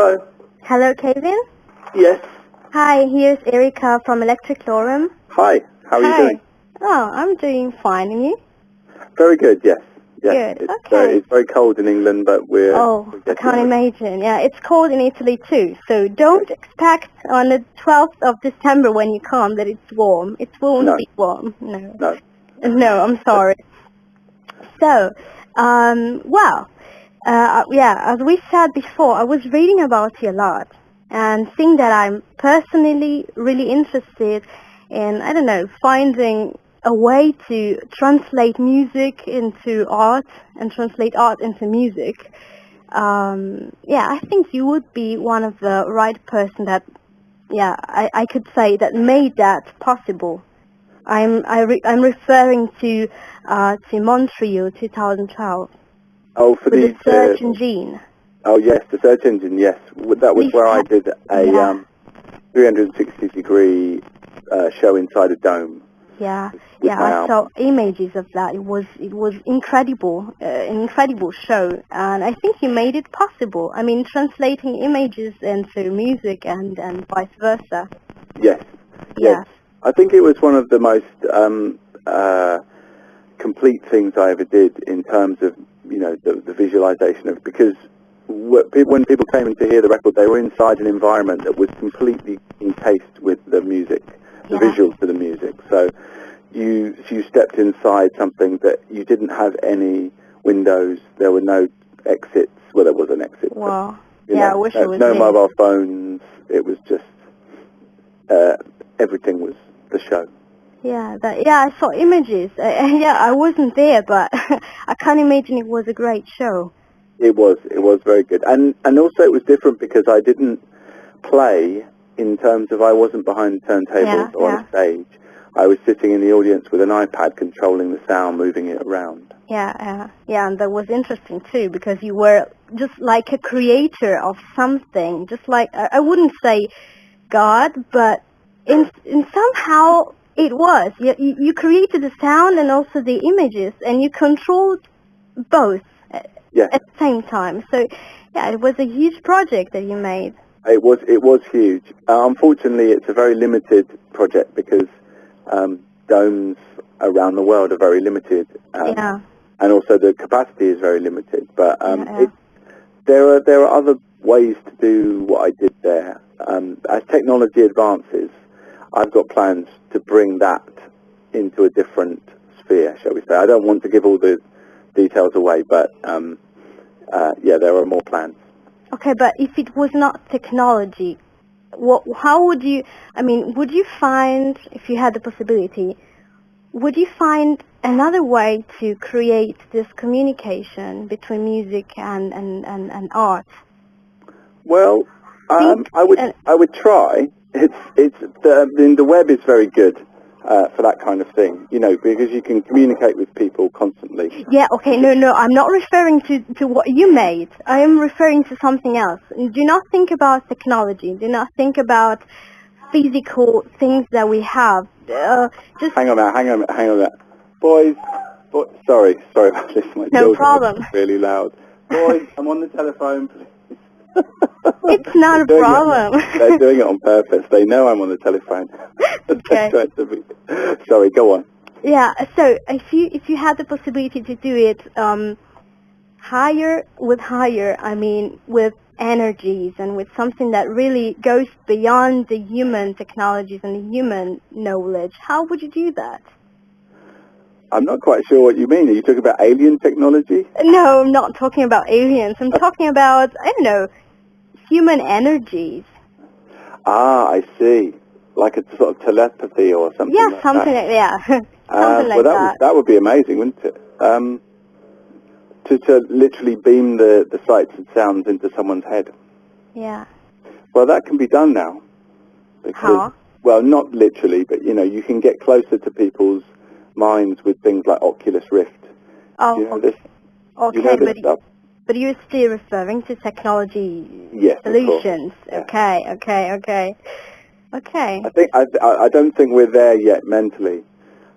Hello. Hello, Kevin. Yes. Hi, here's Erika from Electric Lorem. Hi. How are you doing? Oh, I'm doing fine, and you? Very good. Yes. Good. It's, Okay. it's very cold in England, but we're. Oh, I can't imagine. Yeah, it's cold in Italy too. So don't expect on the 12th of December when you come that it's warm. It won't be warm. No. No. No, I'm sorry. So, as we said before, I was reading about you a lot and seeing that I'm personally really interested in, I don't know, finding a way to translate music into art and translate art into music. I think you would be one of the right person that, I could say that made that possible. I'm referring to Montreal 2012. Oh, for the search engine. Oh yes, the search engine. Yes, that was where I did a 360-degree show inside a dome. Yeah, I saw images of that. It was incredible, an incredible show, and I think you made it possible. I mean, translating images into music and vice versa. Yes. Yes. I think it was one of the most complete things I ever did in terms of, you know, the visualization of, because when people came in to hear the record, they were inside an environment that was completely encased with the music, the visuals to the music. So you stepped inside something that you didn't have any windows. There were no exits. Well, there was an exit. Wow. But, I wish it was no mobile phones. It was just everything was the show. I saw images. I wasn't there, but I can't imagine it was a great show. It was very good, and also it was different because I didn't play in terms of I wasn't behind turntables or on a stage. I was sitting in the audience with an iPad controlling the sound, moving it around. Yeah, and that was interesting too because you were just like a creator of something, just like I wouldn't say God, but in somehow it was. You created the sound and also the images, and you controlled both at the same time. So, it was a huge project that you made. It was huge. Unfortunately, it's a very limited project because domes around the world are very limited. And also the capacity is very limited. But there are other ways to do what I did there. As technology advances, I've got plans to bring that into a different sphere, shall we say. I don't want to give all the details away, but there are more plans. Okay, but if it was not technology, how would you, would you find, if you had the possibility, would you find another way to create this communication between music and art? Well, I would try. The web is very good for that kind of thing, you know, because you can communicate with people constantly. Yeah, okay, no, I'm not referring to what you made. I am referring to something else. Do not think about technology. Do not think about physical things that we have. Just hang on a minute. Boys, sorry about this. My no problem. Are really loud. Boys, I'm on the telephone, please. It's not a problem. They're doing it on purpose. They know I'm on the telephone. Okay. Sorry, go on. Yeah, so if you had the possibility to do it with energies and with something that really goes beyond the human technologies and the human knowledge, how would you do that? I'm not quite sure what you mean. Are you talking about alien technology? No, I'm not talking about aliens. I'm talking about, I don't know, human energies. Ah, I see. Like a sort of telepathy or something like that. Something like that. That would be amazing, wouldn't it? To literally beam the sights and sounds into someone's head. Yeah. Well, that can be done now. Because, well, not literally, but, you know, you can get closer to people's minds with things like Oculus Rift. Oh, you know this? Okay, you know this stuff? But you're still referring to technology solutions. Yeah. Okay. I don't think we're there yet mentally.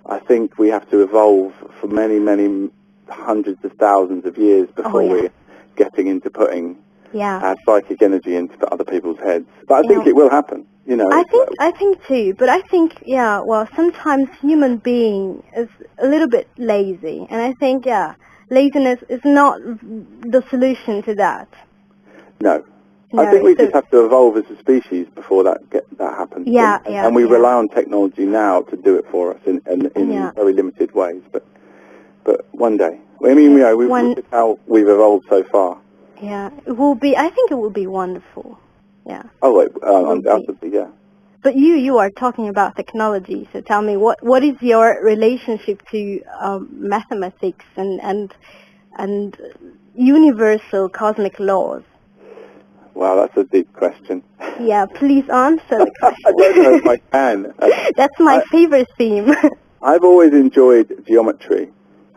I think we have to evolve for many, many hundreds of thousands of years before we're getting into putting add psychic energy into other people's heads. But I think it will happen, you know. I think too, but I think, sometimes human being is a little bit lazy, and I think, laziness is not the solution to that. No. I think we just have to evolve as a species before that happens. And we rely on technology now to do it for us in very limited ways. But one day, I mean, we've looked at how we've evolved so far. Yeah, it will be. I think it will be wonderful. Yeah. Oh, undoubtedly, yeah. But you are talking about technology. So tell me, what is your relationship to mathematics and universal cosmic laws? Wow, that's a deep question. Yeah, please answer the question. I don't know if I can. That's my favorite theme. I've always enjoyed geometry.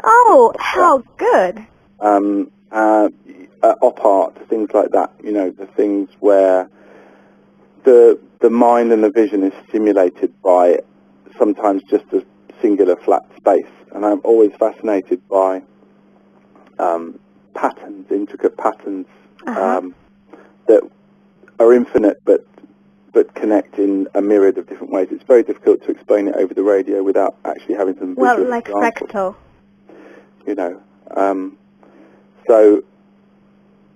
Oh, how good. Op art, things like that. You know, the things where the mind and the vision is stimulated by sometimes just a singular flat space. And I'm always fascinated by patterns, intricate patterns. That are infinite but connect in a myriad of different ways. It's very difficult to explain it over the radio without actually having some visual examples. Like fractal. You know, so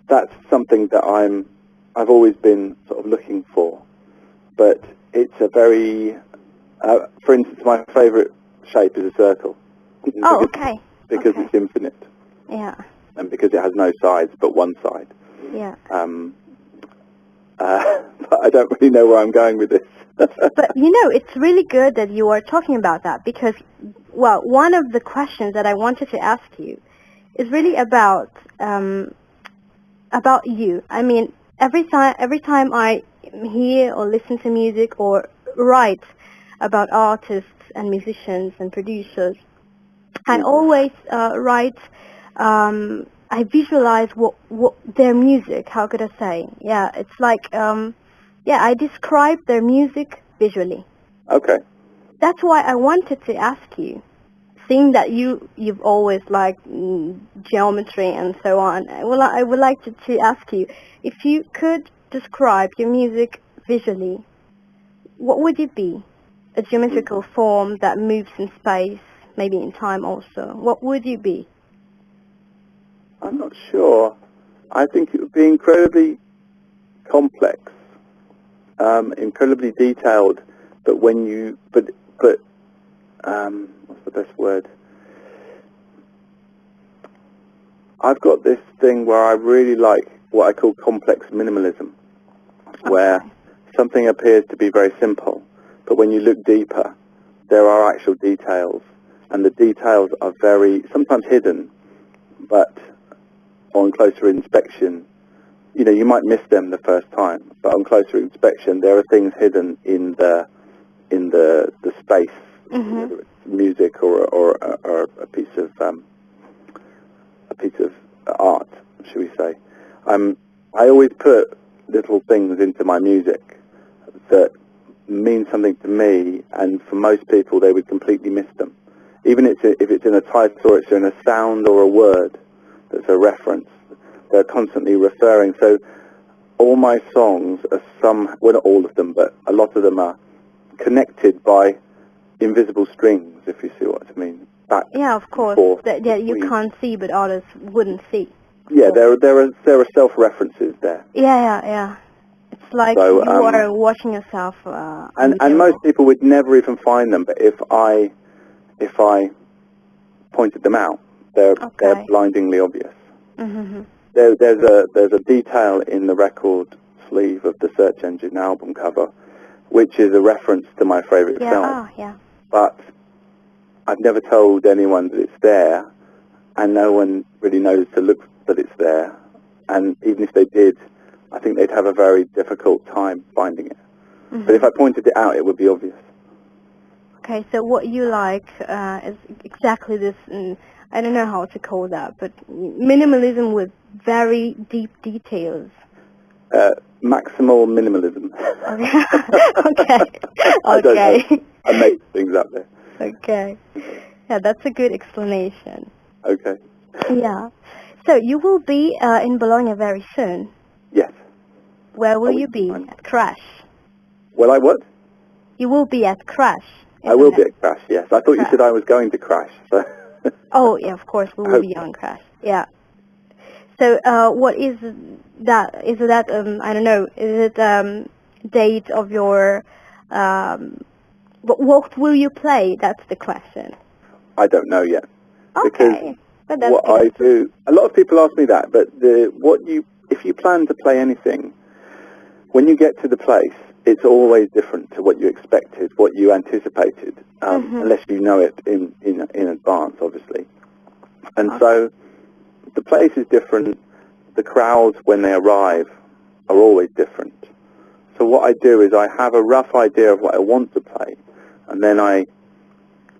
that's something that I've always been sort of looking for. But it's a very, for instance, my favourite shape is a circle. Because it's infinite. Yeah. And because it has no sides but one side. Yeah. But I don't really know where I'm going with this. But, it's really good that you are talking about that because, one of the questions that I wanted to ask you is really about you. I mean, every time I hear or listen to music or write about artists and musicians and producers, I always write... I visualize what their music, how could I say? Yeah, it's like, I describe their music visually. Okay. That's why I wanted to ask you, seeing that you've always liked geometry and so on, I would like to ask you, if you could describe your music visually, what would it be? A geometrical form that moves in space, maybe in time also. What would it be? I'm not sure. I think it would be incredibly complex, incredibly detailed. But what's the best word? I've got this thing where I really like what I call complex minimalism, where something appears to be very simple, but when you look deeper, there are actual details, and the details are sometimes hidden, but on closer inspection, you might miss them the first time, but on closer inspection, there are things hidden in the space, whether it's music or a piece of art, should we say? I always put little things into my music that mean something to me, and for most people, they would completely miss them, even if it's in a title or it's in a sound or a word. That's a reference. They're constantly referring. So all my songs are not all of them, but a lot of them are connected by invisible strings, if you see what I mean. Of course. You can't see, but others wouldn't see. Yeah, there are self-references there. Yeah. It's like you are watching yourself. And most people would never even find them, but if I pointed them out, they're blindingly obvious. Mm-hmm. There's a detail in the record sleeve of the Search Engine album cover, which is a reference to my favourite film. But I've never told anyone that it's there, and no one really knows to look that it's there. And even if they did, I think they'd have a very difficult time finding it. Mm-hmm. But if I pointed it out, it would be obvious. Okay, so what you like is exactly this. I don't know how to call that, but minimalism with very deep details. Maximal minimalism. Okay. I make things up there. Okay. Yeah, that's a good explanation. Okay. Yeah. So you will be in Bologna very soon. Where will you be? At Crash. Will I what? You will be at Crash. I will be at Crash, yes. I thought you said I was going to Crash. So. Oh, yeah, of course, we will be on Crash. Yeah. So, what is that? Is that, I don't know, is it date of your, what will you play? That's the question. I don't know yet. Okay. Because what I do, a lot of people ask me that, but if you plan to play anything, when you get to the place, it's always different to what you expected, what you anticipated, unless you know it in advance, obviously. And so the place is different. The crowds, when they arrive, are always different. So what I do is I have a rough idea of what I want to play, and then I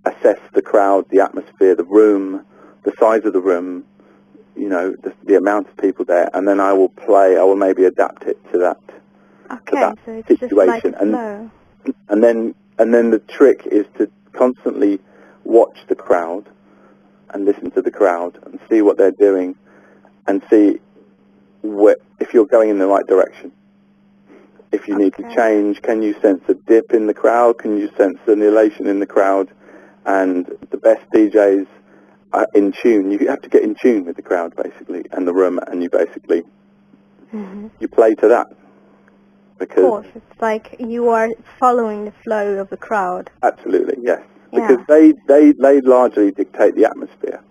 assess the crowd, the atmosphere, the room, the size of the room, you know, the amount of people there, and then I will maybe adapt it to that, so it's situation. Just like and then the trick is to constantly watch the crowd and listen to the crowd and see what they're doing and see if you're going in the right direction. If you need to change, can you sense a dip in the crowd? Can you sense an elation in the crowd? And the best DJs are in tune. You have to get in tune with the crowd, basically, and the room, and you basically you play to that. Because of course, it's like you are following the flow of the crowd. Absolutely, yes. Because they largely dictate the atmosphere.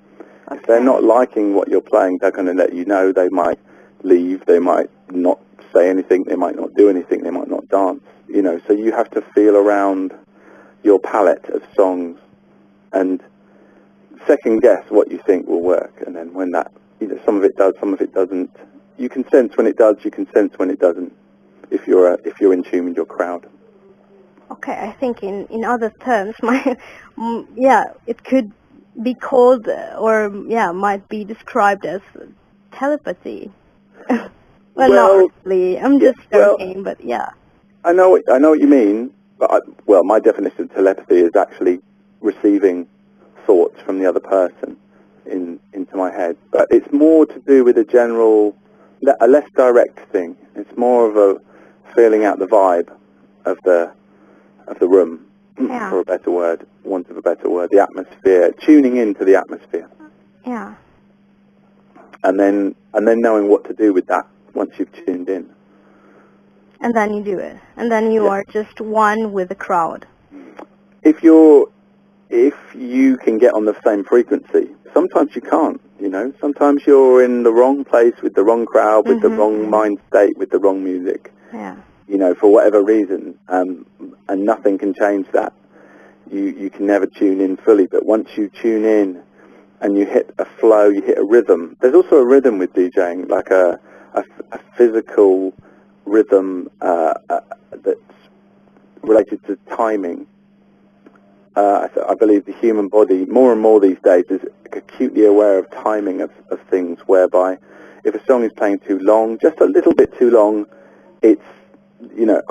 If they're not liking what you're playing, they're going to let you know. They might leave. They might not say anything. They might not do anything. They might not dance. You know, so you have to feel around your palette of songs and second guess what you think will work. And then when that, you know, some of it does, some of it doesn't. You can sense when it does. You can sense when it doesn't. If you're in tune with your crowd. Okay, I think in other terms, it could be called might be described as telepathy. Well, not really. I'm just joking, but yeah. I know what you mean. But my definition of telepathy is actually receiving thoughts from the other person into my head. But it's more to do with a less direct thing. It's more of a feeling out the vibe of the room, for a better word, want of a better word, the atmosphere, tuning into the atmosphere. Yeah. And then knowing what to do with that once you've tuned in. And then you do it. And then you are just one with the crowd. If you can get on the same frequency, sometimes you can't, you know. Sometimes you're in the wrong place with the wrong crowd, with the wrong mind state, with the wrong music. Yeah. You know, for whatever reason, and nothing can change that. You can never tune in fully, but once you tune in and you hit a flow, you hit a rhythm. There's also a rhythm with DJing, like a physical rhythm that's related to timing. I believe the human body, more and more these days, is acutely aware of timing of things, whereby if a song is playing too long, just a little bit too long, it's, you know,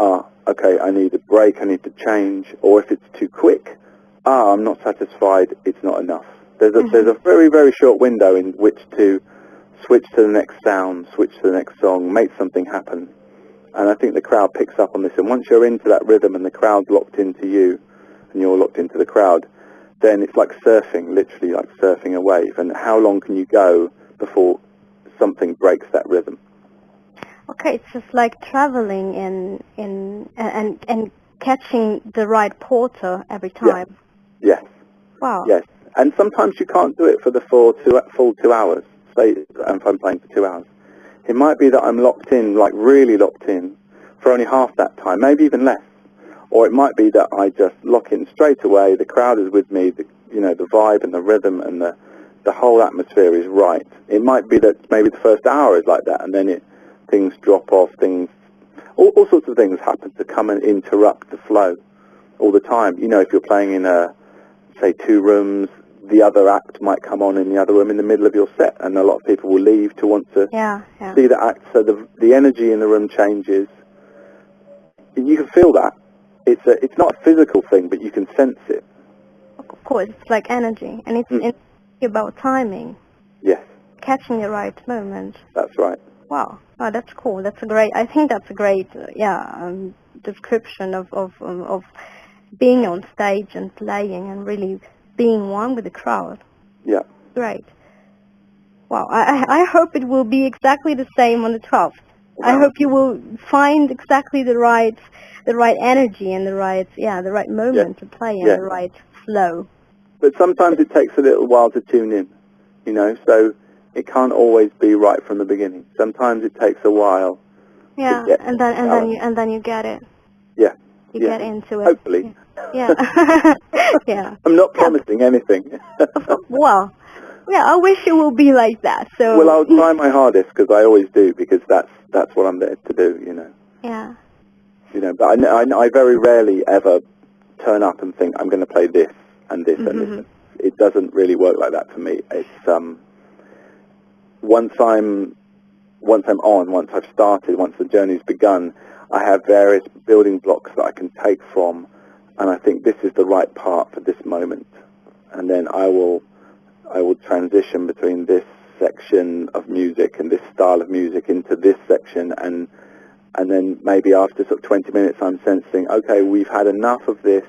okay, I need a break, I need to change. Or if it's too quick, I'm not satisfied, it's not enough. There's a very, very short window in which to switch to the next sound, switch to the next song, make something happen. And I think the crowd picks up on this. And once you're into that rhythm and the crowd's locked into you, and you're locked into the crowd, then it's like surfing, literally like surfing a wave. And how long can you go before something breaks that rhythm? Okay, it's just like traveling and catching the right porter every time. Yes. Wow. Yes. And sometimes you can't do it for the full 2 hours. Say if I'm playing for 2 hours. It might be that I'm locked in, like really locked in, for only half that time, maybe even less. Or it might be that I just lock in straight away, the crowd is with me, the vibe and the rhythm and the whole atmosphere is right. It might be that maybe the first hour is like that, and then things drop off, all sorts of things happen to come and interrupt the flow all the time. You know, if you're playing in say 2 rooms, the other act might come on in the other room in the middle of your set, and a lot of people will leave to want to see the act. So the energy in the room changes. You can feel that. It's not a physical thing, but you can sense it. Of course, it's like energy, and it's about timing. Yes. Catching the right moment. That's right. Wow. Oh, that's cool. That's a great. I think that's a great, description of being on stage and playing and really being one with the crowd. Yeah. Great. Wow. I hope it will be exactly the same on the 12th. Wow. I hope you will find exactly the right energy and the right moment to play and the right flow. But sometimes it takes a little while to tune in, so it can't always be right from the beginning. Sometimes it takes a while. Yeah, and then you get it. Yeah. You get into it. Hopefully. Yeah. Yeah. I'm not promising anything. Well, yeah, I wish it will be like that. So. Well, I'll try my hardest, because I always do, because that's what I'm there to do, Yeah. But I very rarely ever turn up and think I'm going to play this and this and this. It doesn't really work like that for me. It's once I've started, once the journey's begun, I have various building blocks that I can take from, and I think this is the right part for this moment, and then I will transition between this section of music and this style of music into this section, and then maybe after sort of 20 minutes I'm sensing, okay, we've had enough of this,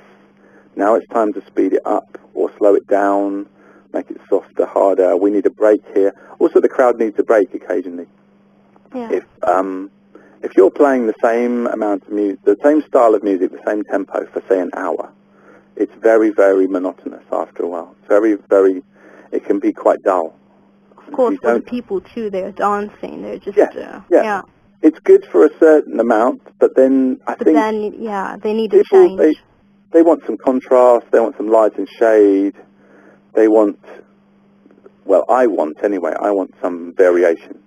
now it's time to speed it up or slow it down, make it softer, harder, we need a break here. Also, the crowd needs a break occasionally. Yeah. If you're playing the same amount of music, the same style of music, the same tempo for, say, an hour, it's very, very monotonous after a while. It's very, very, it can be quite dull. Of course, for the people too, they're dancing, they're just, yeah. It's good for a certain amount, but then I think... But then, they need a change. They want some contrast, they want some light and shade, they want, well, I want some variation.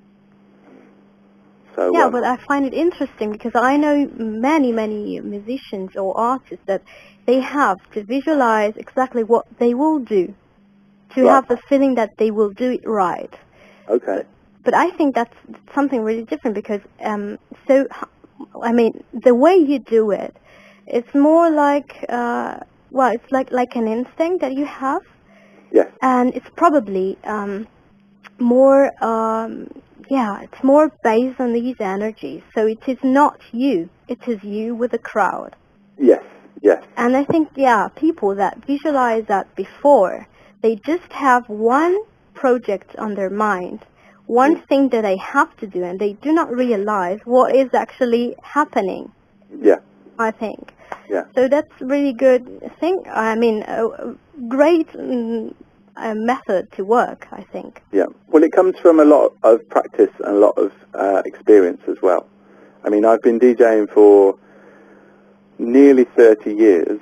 So, yeah, but I find it interesting because I know many, many musicians or artists that they have to visualize exactly what they will do, to have the feeling that they will do it right. Okay. But I think that's something really different because, the way you do it, it's more like, it's like an instinct that you have. Yes. And it's probably more, it's more based on these energies. So it is not you. It is you with the crowd. Yes, yes. And I think, people that visualize that before, they just have one project on their mind, one thing that they have to do, and they do not realize what is actually happening. Yeah. I think. Yeah. So that's really good thing. I mean, a great method to work, I think. Yeah. Well, it comes from a lot of practice and a lot of experience as well. I mean, I've been DJing for nearly 30 years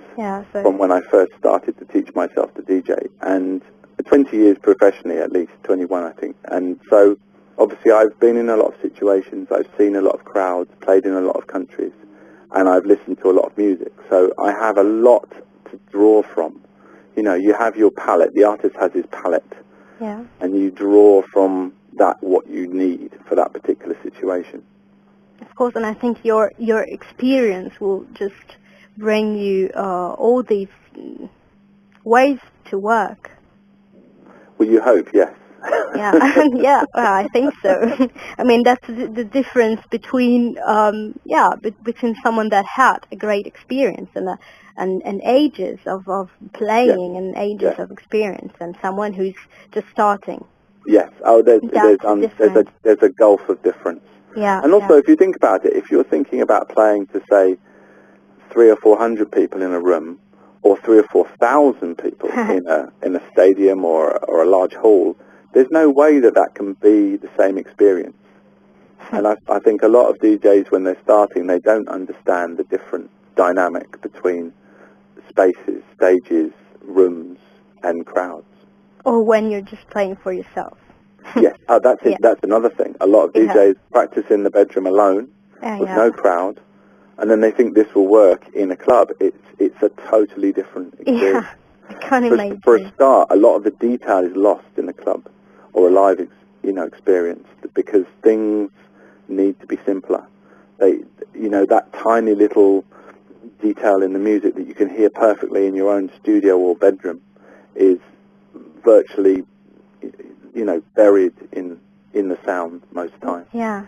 from when I first started to teach myself to DJ, and 20 years professionally, at least 21, I think. And so, obviously, I've been in a lot of situations. I've seen a lot of crowds, played in a lot of countries, and I've listened to a lot of music. So I have a lot to draw from. You have your palette. The artist has his palette. Yeah. And you draw from that what you need for that particular situation. Of course, and I think your experience will just bring you all these ways to work. Well, you hope, yes. Yeah, I think so. I mean, that's the difference between between someone that had a great experience and ages of playing and ages of experience, and someone who's just starting. Yes. Oh, there's a gulf of difference. Yeah. And also, if you think about it, if you're thinking about playing to, say, 300 or 400 people in a room, or 3,000 or 4,000 people in a stadium or a large hall, there's no way that can be the same experience. And I think a lot of DJs, when they're starting, they don't understand the different dynamic between spaces, stages, rooms, and crowds. Or when you're just playing for yourself. Yes, that's it. That's another thing. A lot of DJs practice in the bedroom alone with no crowd, and then they think this will work in a club. It's a totally different experience. Yeah, I can't imagine. For a start, a lot of the detail is lost in a club or a live, experience, because things need to be simpler. That tiny little detail in the music that you can hear perfectly in your own studio or bedroom is virtually, buried in the sound most times. Yeah,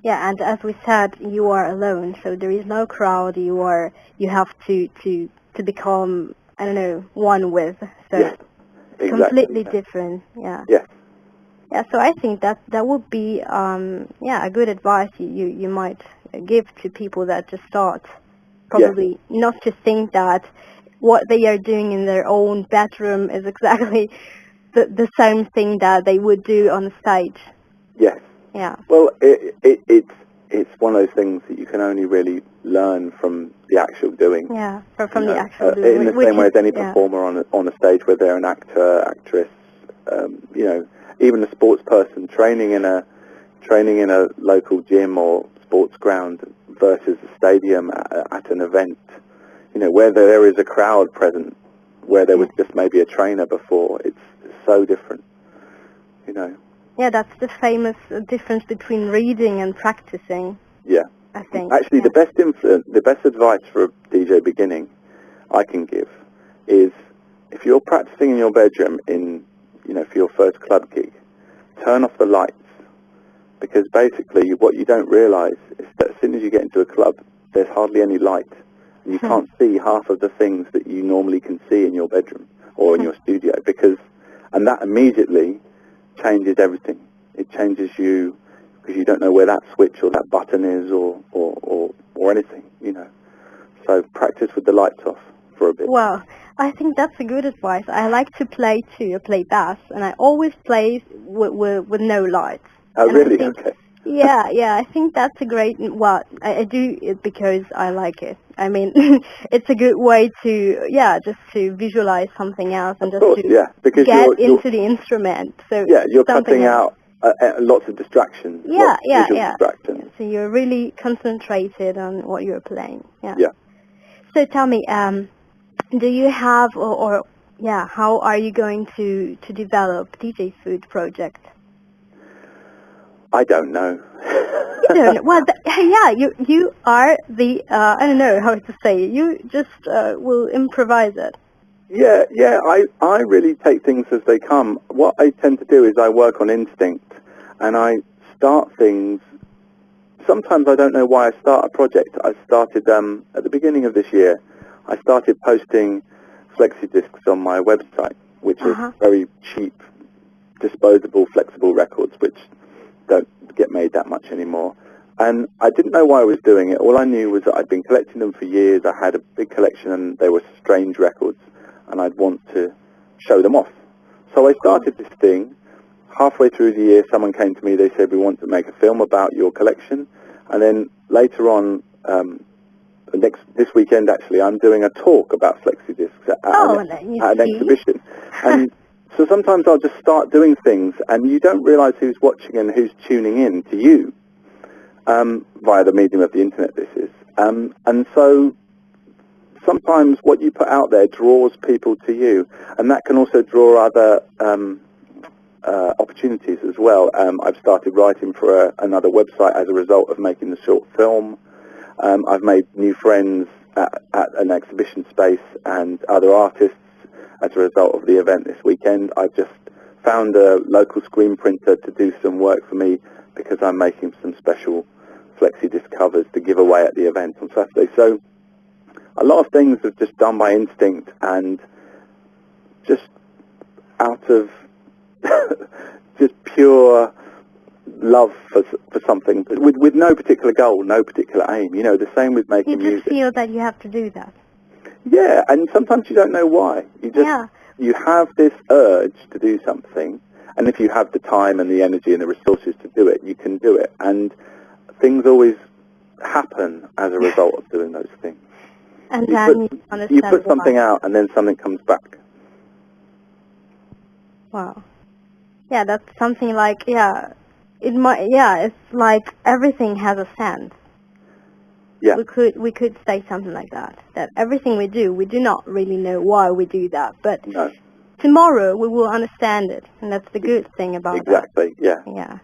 Yeah, and as we said, you are alone, so there is no crowd. You have to become, I don't know, one with. So yes, exactly. Completely different. Yeah. Yes. Yeah. So I think that would be a good advice you might give to people that just start. Probably not to think that what they are doing in their own bedroom is exactly the same thing that they would do on stage. Yes. Yeah. Well, it's one of those things that you can only really learn from the actual doing. Yeah, from the actual doing. In the same way as any performer on a stage, where they're an actor, actress, even a sports person training in a local gym or sports ground versus a stadium at an event. Where there is a crowd present, where there was just maybe a trainer before. It's so different. Yeah, that's the famous difference between reading and practicing. Yeah. I think. Actually, the best advice for a DJ beginning I can give is, if you're practicing in your bedroom for your first club gig, turn off the lights, because basically what you don't realise is that as soon as you get into a club, there's hardly any light, and you can't see half of the things that you normally can see in your bedroom or in your studio, and that immediately changes everything. It changes you, because you don't know where that switch or that button is or anything, So practice with the lights off for a bit. Well, I think that's a good advice. I like to play too. I play bass, and I always play with no lights. Oh, and really? Okay. Okay. Yeah, I think that's a great, I do it because I like it. I mean, it's a good way to, just to visualize something else and just because get into the instrument. So you're cutting out lots of distractions. Visual distractions. So you're really concentrated on what you're playing. Yeah. Yeah. So tell me, do you have, how are you going to develop DJ Food project? I don't know. You don't know. Well, you are the, I don't know how to say it. You just will improvise it. Yeah, I really take things as they come. What I tend to do is I work on instinct, and I start things. Sometimes I don't know why I start a project. I started, at the beginning of this year, I started posting flexi discs on my website, which are very cheap, disposable, flexible records, which don't get made that much anymore. And I didn't know why I was doing it. All I knew was that I'd been collecting them for years. I had a big collection, and they were strange records, and I'd want to show them off. So I started this thing. Halfway through the year, someone came to me. They said, we want to make a film about your collection. And then later on, this weekend, actually, I'm doing a talk about flexi discs at an exhibition. And so sometimes I'll just start doing things, and you don't realize who's watching and who's tuning in to you, via the medium of the internet, this is. And so sometimes what you put out there draws people to you, and that can also draw other opportunities as well. I've started writing for another website as a result of making the short film. I've made new friends at an exhibition space and other artists as a result of the event this weekend. I've just found a local screen printer to do some work for me, because I'm making some special flexi disc covers to give away at the event on Saturday. So a lot of things are just done by instinct and just out of just pure love for something, with no particular goal, no particular aim. The same with making music. You just feel that you have to do that. Yeah, and sometimes you don't know why. You have this urge to do something, and if you have the time and the energy and the resources to do it, you can do it. And things always happen as a result of doing those things. And you put something out, and then something comes back. Wow. Yeah, that's something like, it's like everything has a sense. Yeah. We could say something like that everything we do not really know why we do that, but tomorrow we will understand it, and that's the good thing about exactly. that.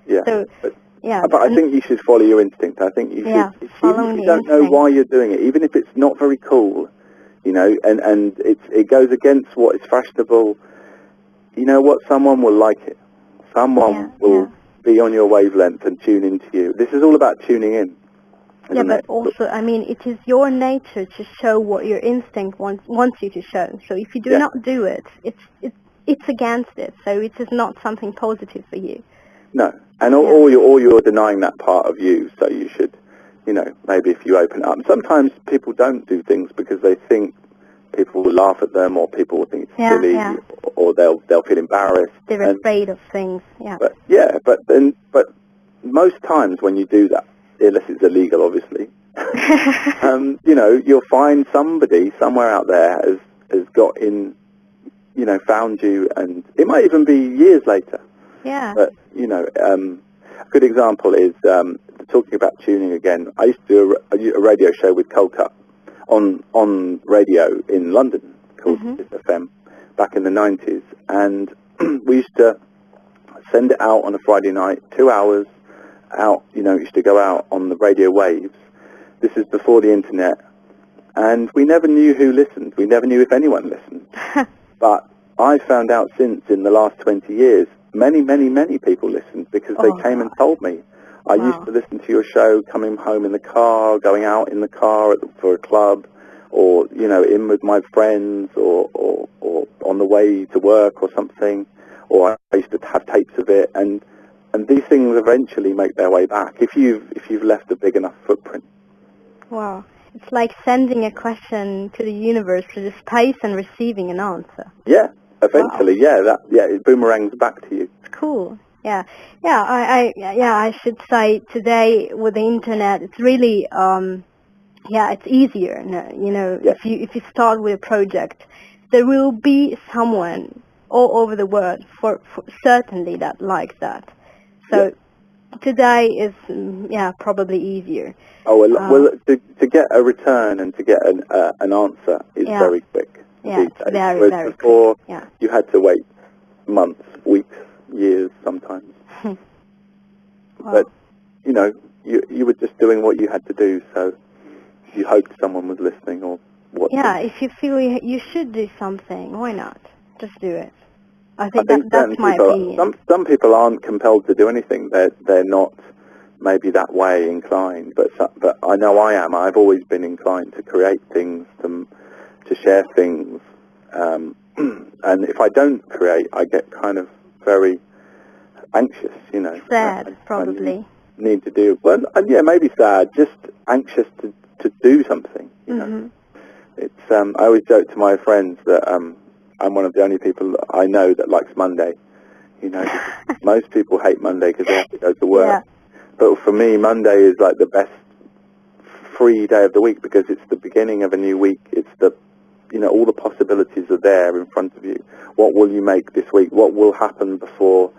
Yeah. So, but I think you should follow your instinct. I think you should, even if you don't know why you're doing it, even if it's not very cool, and it goes against what is fashionable. You know what? Someone will like it. Someone will be on your wavelength and tune into you. This is all about tuning in. Yeah, but also, I mean, it is your nature to show what your instinct wants you to show. So if you do not do it, it's against it. So it is not something positive for you. No, and or you're denying that part of you. So you should, maybe if you open up. Sometimes people don't do things because they think people will laugh at them, or people will think it's silly, or they'll feel embarrassed. They're afraid of things. Yeah. But most times when you do that, unless it's illegal, obviously, you'll find somebody somewhere out there has got in, found you, and it might even be years later. Yeah. But a good example is talking about tuning again. I used to do a radio show with Kolka on radio in London called FM back in the 90s, and we used to send it out on a Friday night, 2 hours out, used to go out on the radio waves. This is before the internet, and we never knew who listened. We never knew if anyone listened. But I found out since, in the last 20 years, many, many, many people listened because they came and told me. I used to listen to your show coming home in the car, going out in the car for a club, or, in with my friends, or on the way to work or something, or I used to have tapes of it, and these things eventually make their way back if you've left a big enough footprint. Wow. It's like sending a question to the universe, to the space, and receiving an answer. Yeah, eventually, it boomerangs back to you. It's cool. Yeah, I should say today with the internet, it's really, it's easier. If you start with a project, there will be someone all over the world for certainly that likes that. So today is probably easier. Oh well, to get a return and to get an answer is very quick. Yeah, it's very, whereas very before quick. Yeah. You had to wait months, weeks, years sometimes. But you were just doing what you had to do, so you hoped someone was listening or what. Yeah, if you feel you should do something, why not? Just do it. I think that's my opinion. Some people aren't compelled to do anything. They're not maybe that way inclined, but I know I am. I've always been inclined to create things, to share things, and if I don't create, I get kind of very anxious, Sad, probably. I need to do maybe sad, just anxious to do something. It's I always joke to my friends that I'm one of the only people that I know that likes Monday. Most people hate Monday because they have to go to work. Yeah. But for me, Monday is like the best free day of the week because it's the beginning of a new week. It's all the possibilities are there in front of you. What will you make this week? What will happen before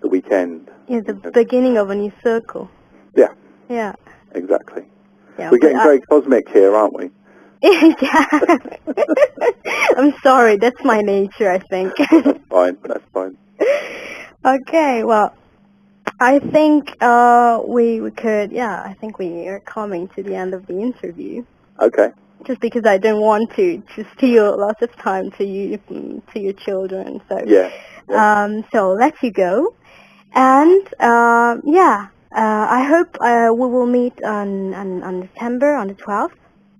the weekend? Yeah, the beginning of a new circle. Yeah. Yeah. Exactly. Yeah, we're getting very cosmic here, aren't we? Yeah. I'm sorry, that's my nature, I think. That's fine. Okay, well, I think we could, I think we are coming to the end of the interview. Okay. Just because I don't want to steal lots of time to your children, so so I'll let you go, and I hope we will meet on December, on the 12th.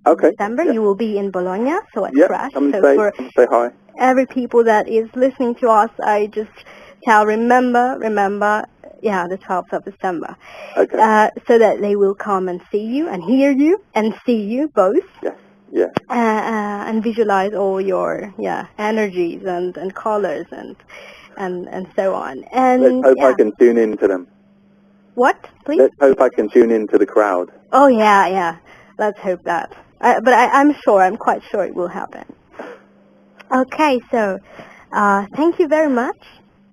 Okay. December. You will be in Bologna, so at Crash. Come so say hi. Every people that is listening to us, I just tell remember, the 12th of December. Okay. So that they will come and see you and hear you and see you both. Yes. Yeah. And visualize all your energies and colors and so on. And let's hope I can tune in to them. What, please? Let's hope I can tune in to the crowd. Oh yeah. Let's hope that. But I'm quite sure it will happen. Okay, so thank you very much.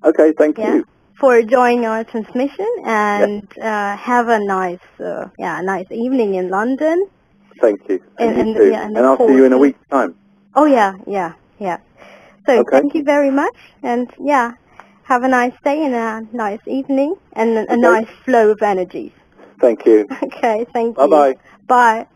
Okay, thank you for joining our transmission, and have a nice evening in London. Thank you. And you too. And I'll see you in a week's time. Oh yeah. So thank you very much, and have a nice day and a nice evening and a nice flow of energies. Thank you. Okay, thank you. Bye-bye. Bye.